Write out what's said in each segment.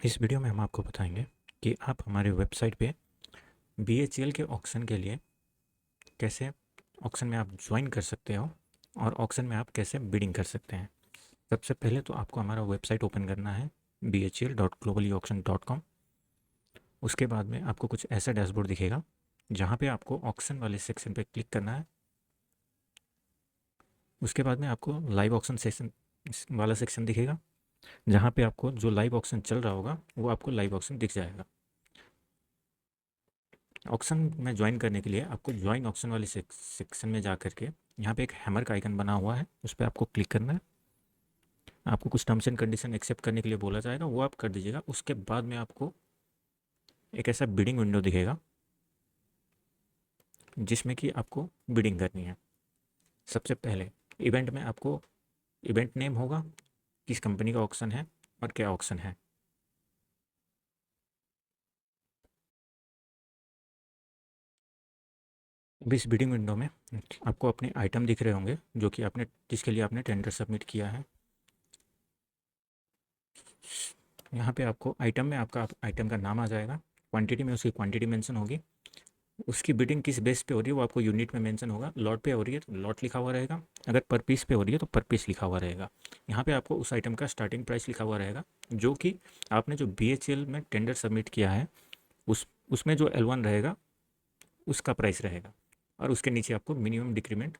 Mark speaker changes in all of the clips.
Speaker 1: इस वीडियो में हम आपको बताएंगे कि आप हमारे वेबसाइट पे बीएचईएल के ऑक्शन के लिए कैसे ऑक्शन में आप ज्वाइन कर सकते हो और ऑक्शन में आप कैसे बिडिंग कर सकते हैं। सबसे पहले तो आपको हमारा वेबसाइट ओपन करना है bhl.globallyauction.com। उसके बाद में आपको कुछ ऐसा डैशबोर्ड दिखेगा जहाँ पे आपको ऑक्शन वाले सेक्शन पे क्लिक करना है। उसके बाद में आपको लाइव ऑक्शन सेक्शन वाला सेक्शन दिखेगा जहाँ पे आपको जो लाइव ऑक्शन चल रहा होगा वो आपको लाइव ऑक्शन दिख जाएगा। ऑक्शन में ज्वाइन करने के लिए आपको ज्वाइन ऑक्शन वाले सेक्शन में जा करके यहाँ पे एक हैमर का आइकन बना हुआ है, उस पर आपको क्लिक करना है। आपको कुछ टर्म्स एंड कंडीशन एक्सेप्ट करने के लिए बोला जाएगा, वो आप कर दीजिएगा। उसके बाद में आपको एक ऐसा बिडिंग विंडो दिखेगा जिसमें कि आपको बिडिंग करनी है। सबसे पहले इवेंट में आपको इवेंट नेम होगा, किस कंपनी का ऑक्शन है और क्या ऑक्शन है। अब इस बिडिंग विंडो में आपको अपने आइटम दिख रहे होंगे जो कि आपने जिसके लिए आपने टेंडर सबमिट किया है। यहाँ पे आपको आइटम में आपका आइटम का नाम आ जाएगा, क्वांटिटी में उसकी क्वांटिटी मेंशन होगी, उसकी बिडिंग किस बेस पे हो रही है वो आपको यूनिट में मेंशन होगा। लॉट पे हो रही है तो लॉट लिखा हुआ रहेगा, अगर पर पीस पे हो रही है तो पर पीस लिखा हुआ रहेगा। यहाँ पे आपको उस आइटम का स्टार्टिंग प्राइस लिखा हुआ रहेगा जो कि आपने जो बीएचईएल में टेंडर सबमिट किया है उसमें जो L1 रहेगा उसका प्राइस रहेगा, और उसके नीचे आपको मिनिमम डिक्रीमेंट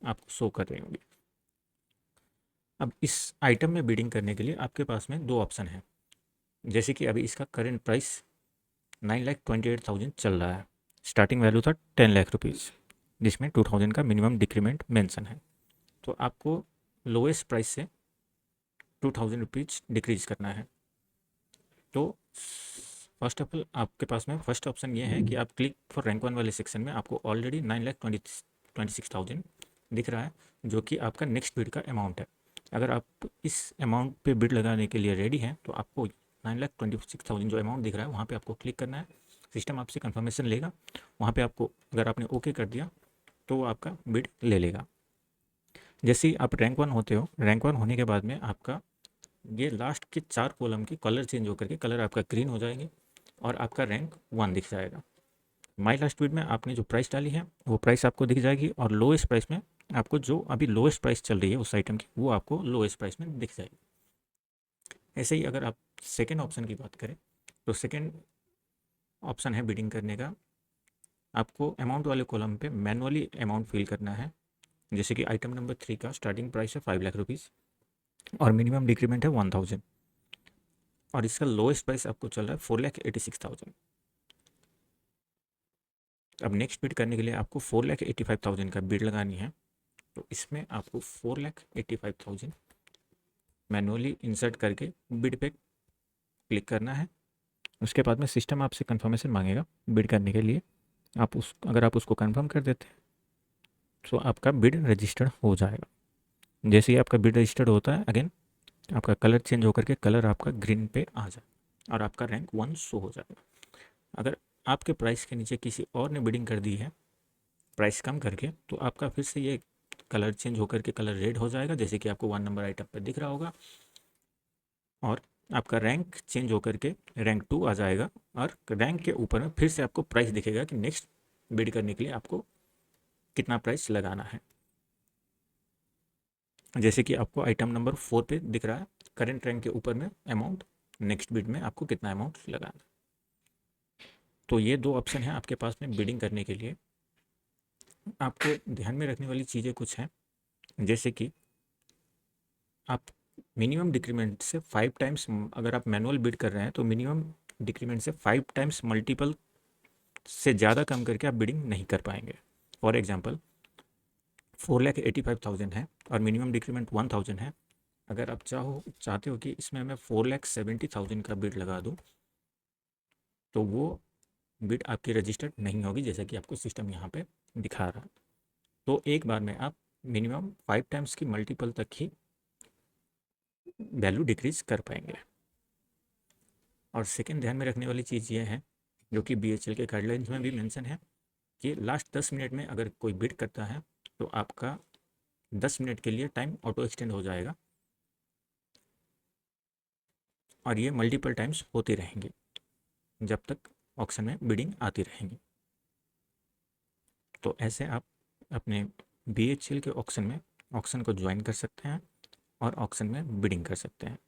Speaker 1: आपको शो कर रही होगी। अब इस आइटम में बिडिंग करने के लिए आपके पास में दो ऑप्शन है। जैसे कि अभी इसका करेंट प्राइस 9,28,000 चल रहा है, स्टार्टिंग वैल्यू था 10 लाख रुपीज़, जिसमें 2,000 का मिनिमम डिक्रीमेंट मेंशन है। तो आपको लोएस्ट प्राइस से 2,000 रुपीज़ डिक्रीज करना है। तो फर्स्ट ऑफ ऑल आपके पास में फर्स्ट ऑप्शन ये है कि आप क्लिक फॉर रैंक वन वाले सेक्शन में आपको ऑलरेडी 9,26,000 दिख रहा है जो कि आपका नेक्स्ट बिड का अमाउंट है। अगर आप इस अमाउंट पे बिड लगाने के लिए रेडी हैं तो आपको 9,26,000 जो अमाउंट दिख रहा है वहाँ पे आपको क्लिक करना है। सिस्टम आपसे कंफर्मेशन लेगा, वहाँ पे आपको अगर आपने ओके कर दिया तो वो आपका बिड ले लेगा। जैसे ही आप रैंक वन होते हो, रैंक वन होने के बाद में आपका ये लास्ट के 4 कॉलम की कलर चेंज होकर के कलर आपका ग्रीन हो जाएंगे और आपका रैंक वन दिख जाएगा। माई लास्ट बिड में आपने जो प्राइस डाली है वो प्राइस आपको दिख जाएगी, और लोएस्ट प्राइस में आपको जो अभी लोएस्ट प्राइस चल रही है उस आइटम की वो आपको लोएस्ट प्राइस में दिख जाएगी। ऐसे ही अगर आप सेकेंड ऑप्शन की बात करें तो सेकेंड ऑप्शन है बिडिंग करने का। आपको अमाउंट वाले कॉलम पे मैनुअली अमाउंट फिल करना है। जैसे कि आइटम नंबर 3 का स्टार्टिंग प्राइस है 5 लाख रुपीज़ और मिनिमम डिक्रीमेंट है 1,000, और इसका लोएस्ट प्राइस आपको चल रहा है 4,86,000। अब नेक्स्ट बिड करने के लिए आपको 4,85,000 का बिड लगानी है। तो इसमें आपको 4,85,000 मैनुअली इंसर्ट करके बिड पे क्लिक करना है। उसके बाद में सिस्टम आपसे कंफर्मेशन मांगेगा बिड करने के लिए। अगर आप उसको कंफर्म कर देते हैं तो आपका बिड रजिस्टर्ड हो जाएगा। जैसे ही आपका बिड रजिस्टर्ड होता है अगेन आपका कलर चेंज होकर के कलर आपका ग्रीन पे आ जाए और आपका रैंक वन शो हो जाएगा। अगर आपके प्राइस के नीचे किसी और ने बिडिंग कर दी है प्राइस कम करके तो आपका फिर से ये कलर चेंज होकर के कलर रेड हो जाएगा, जैसे कि आपको 1 नंबर आइटम पर दिख रहा होगा, और आपका रैंक चेंज होकर के रैंक 2 आ जाएगा, और रैंक के ऊपर में फिर से आपको प्राइस दिखेगा कि नेक्स्ट बिड करने के लिए आपको कितना प्राइस लगाना है। जैसे कि आपको आइटम नंबर 4 पे दिख रहा है करेंट रैंक के ऊपर में अमाउंट, नेक्स्ट बिड में आपको कितना अमाउंट लगाना। तो ये दो ऑप्शन है आपके पास में बिडिंग करने के लिए। आपको ध्यान में रखने वाली चीज़ें कुछ हैं, जैसे कि आप मिनिमम डिक्रीमेंट से 5 टाइम्स, अगर आप मैनुअल बिड कर रहे हैं तो मिनिमम डिक्रीमेंट से 5 टाइम्स मल्टीपल से ज़्यादा कम करके आप बिडिंग नहीं कर पाएंगे। फॉर एग्जांपल 4,85,000 है और मिनिमम डिक्रीमेंट 1,000 है। अगर आप चाहते हो कि इसमें मैं 4,70,000 का बिड लगा दूँ तो वो बिड आपकी रजिस्टर्ड नहीं होगी, जैसा कि आपको सिस्टम यहाँ पे दिखा रहा है। तो एक बार में आप मिनिमम 5 टाइम्स की मल्टीपल तक ही वैल्यू डिक्रीज कर पाएंगे। और सेकेंड ध्यान में रखने वाली चीज़ ये है, जो कि बीएचईएल के गाइडलाइंस में भी मेंशन है, कि लास्ट 10 मिनट में अगर कोई बिड करता है तो आपका 10 मिनट के लिए टाइम ऑटो एक्सटेंड हो जाएगा। और ये मल्टीपल टाइम्स होती रहेंगी जब तक ऑक्शन में बिडिंग आती रहेंगी। तो ऐसे आप अपने BHEL के ऑक्शन में ऑक्शन को ज्वाइन कर सकते हैं और ऑक्शन में बिडिंग कर सकते हैं।